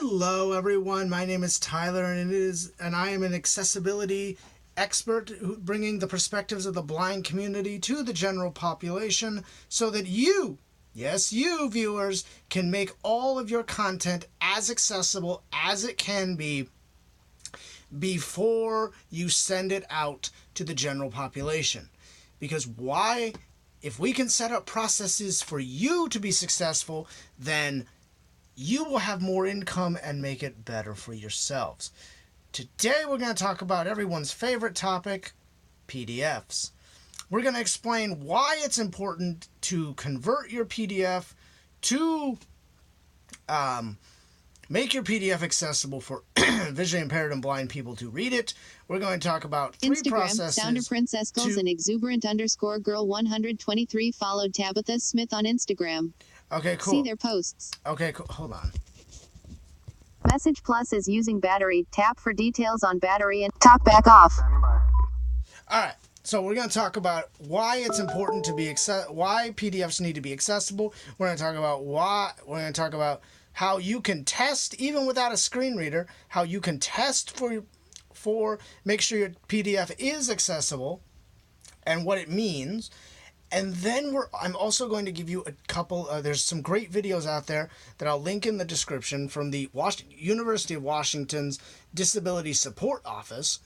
Hello everyone, my name is Tyler and I am an accessibility expert bringing the perspectives of the blind community to the general population so that you, yes you viewers, can make all of your content as accessible as it can be before you send it out to the general population. Because why? If we can set up processes for you to be successful, then you will have more income and make it better for yourselves. Today we're going to talk about everyone's favorite topic, PDFs. We're going to explain why it's important to convert your PDF to make your PDF accessible for visually impaired and blind people to read it. We're going to talk about three processes. Sounder Princess Girls and exuberant _ girl 123 followed Tabitha Smith on Instagram. Okay, cool. See their posts. Okay, cool. Hold on. Message Plus is using battery. Tap for details on battery and talk back off. All right. So we're going to talk about why it's important to be why PDFs need to be accessible. We're going to talk about how you can test even without a screen reader, how you can test for make sure your PDF is accessible and what it means. And then I'm also going to give you a couple, there's some great videos out there that I'll link in the description from the University of Washington's Disability Support Office,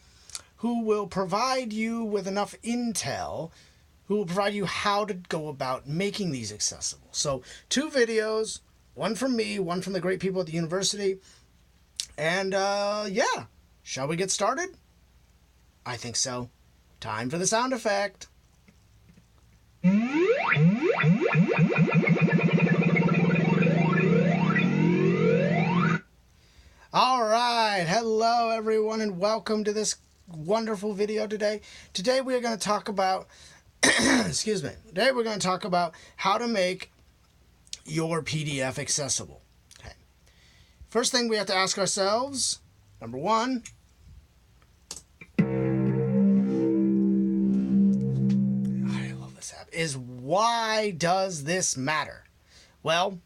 who will provide you with enough intel, who will provide you how to go about making these accessible. So 2 videos, one from me, one from the great people at the university. And yeah, shall we get started? I think so. Time for the sound effect. All right, hello everyone and welcome to this wonderful video today. Today we are going to talk about Today we're going to talk about how to make your PDF accessible. Okay. First thing we have to ask ourselves, number 1, is why does this matter? Well,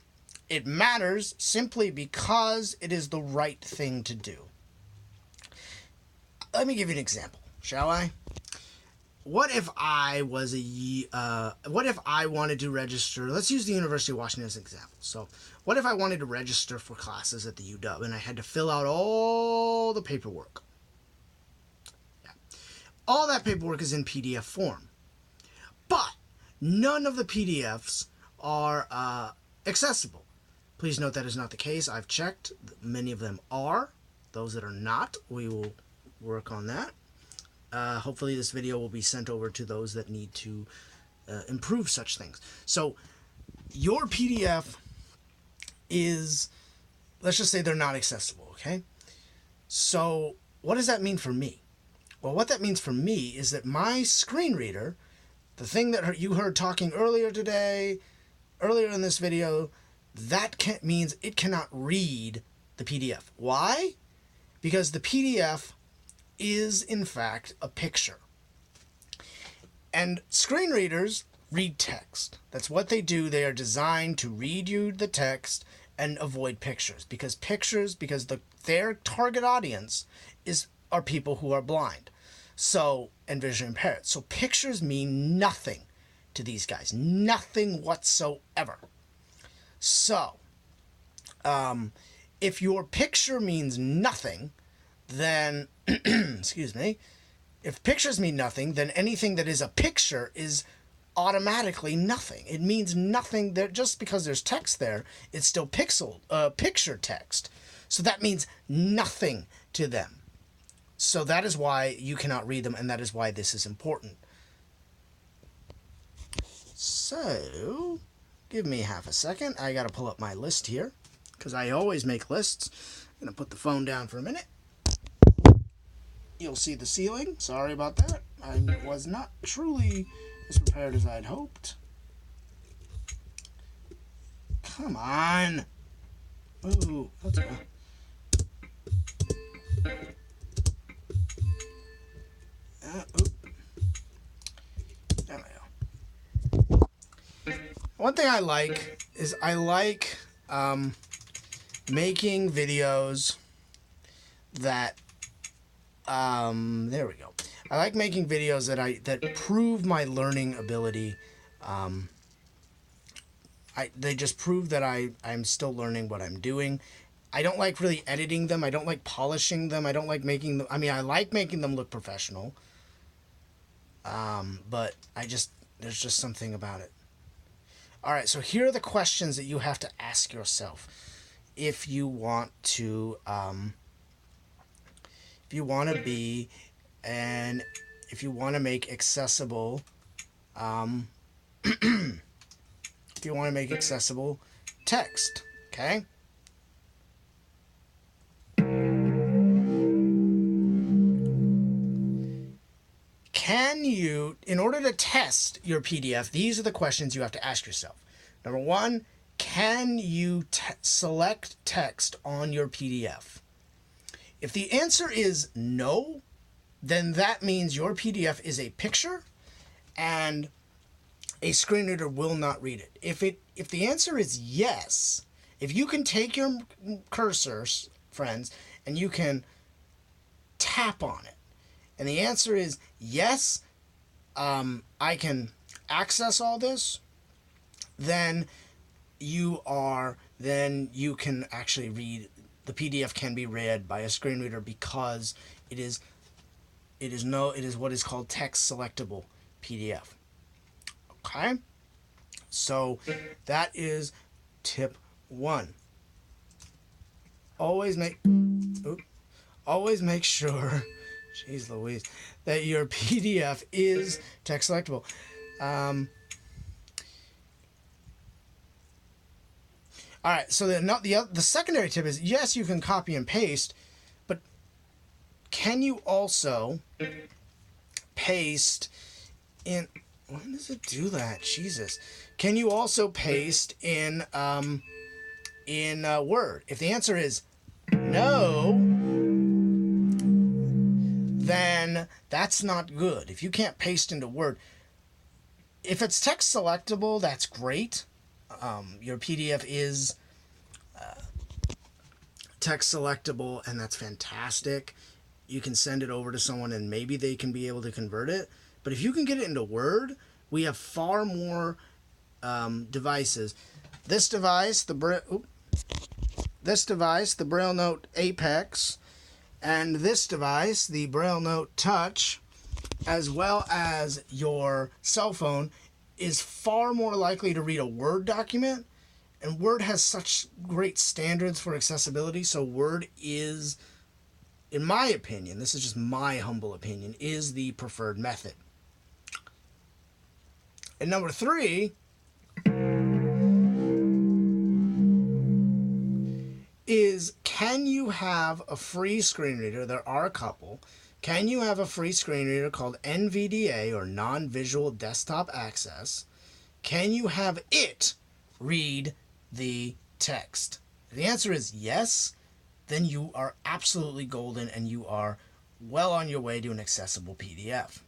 it matters simply because it is the right thing to do. Let me give you an example, shall I? What if I wanted to register, let's use the University of Washington as an example. So, what if I wanted to register for classes at the UW and I had to fill out all the paperwork? Yeah. All that paperwork is in PDF form. But none of the PDFs are accessible. Please note that is not the case. I've checked. Many of them are. Those that are not, we will work on that. Hopefully this video will be sent over to those that need to improve such things. So your PDF is, let's just say they're not accessible, okay? So what does that mean for me? Well, what that means for me is that my screen reader, the thing that you heard talking earlier in this video, that means it cannot read the PDF. Why? Because the PDF is, in fact, a picture. And screen readers read text. That's what they do. They are designed to read you the text and avoid pictures. Because their target audience are people who are blind. So, and visually impaired. So pictures mean nothing to these guys. Nothing whatsoever. So, if your picture means nothing, then, excuse me, if pictures mean nothing, then anything that is a picture is automatically nothing. It means nothing. Just because there's text there, it's still picture text. So that means nothing to them. So that is why you cannot read them, and that is why this is important. So, give me half a second. I got to pull up my list here, because I always make lists. I'm going to put the phone down for a minute. You'll see the ceiling. Sorry about that. I was not truly as prepared as I'd hoped. Come on. Ooh, let's go. There we go. One thing I like is making videos that there we go. I like making videos that prove my learning ability. They just prove that I'm still learning what I'm doing. I don't like really editing them. I don't like polishing them. I don't like making them. I mean, I like making them look professional. But there's just something about it. All right, so here are the questions that you have to ask yourself if you want to be and if you want to make accessible if you want to make accessible text, okay? Can you, in order to test your PDF, these are the questions you have to ask yourself. Number one, can you select text on your PDF? If the answer is no, then that means your PDF is a picture and a screen reader will not read it. If the answer is yes, if you can take your cursor, friends, and you can tap on it, and the answer is yes, I can access all this, then you can actually read. The PDF can be read by a screen reader because it is what is called text selectable PDF. Okay? So that is tip 1. Always make sure, jeez Louise, that your PDF is text selectable. All right, so the secondary tip is, yes, you can copy and paste, but can you also paste in... When does it do that? Jesus. Can you also paste in Word? If the answer is no, then that's not good. If you can't paste into Word, if it's text selectable, that's great. Your PDF is text selectable, and that's fantastic. You can send it over to someone, and maybe they can be able to convert it. But if you can get it into Word, we have far more devices. This device, the Braille Note Apex, and this device, the Braille Note Touch, as well as your cell phone, is far more likely to read a Word document. And Word has such great standards for accessibility, so Word is, in my opinion, this is just my humble opinion, is the preferred method. And number 3 is, can you have a free screen reader? There are a couple. Can you have a free screen reader called NVDA, or Non-Visual Desktop Access? Can you have it read the text? If the answer is yes, then you are absolutely golden and you are well on your way to an accessible PDF.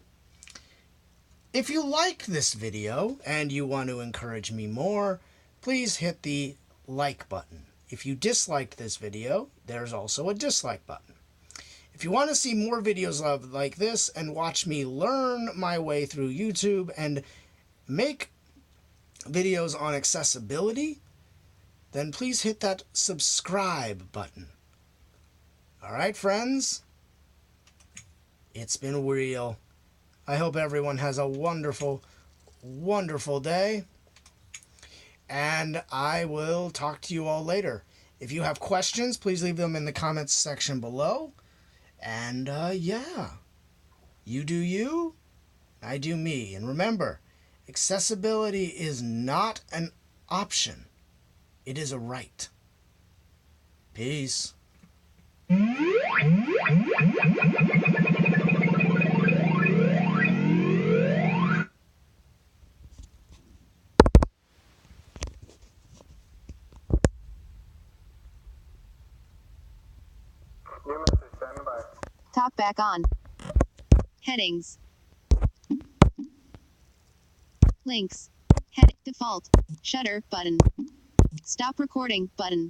If you like this video and you want to encourage me more, please hit the like button. If you disliked this video, there's also a dislike button. If you want to see more videos like this and watch me learn my way through YouTube and make videos on accessibility, then please hit that subscribe button. All right, friends? It's been real. I hope everyone has a wonderful, wonderful day. And I will talk to you all later. If you have questions, please leave them in the comments section below. And yeah, you do you, I do me. And remember, accessibility is not an option. It is a right. Peace. New message standing by. Talk back on. Headings. Links. Head default. Shutter button. Stop recording button.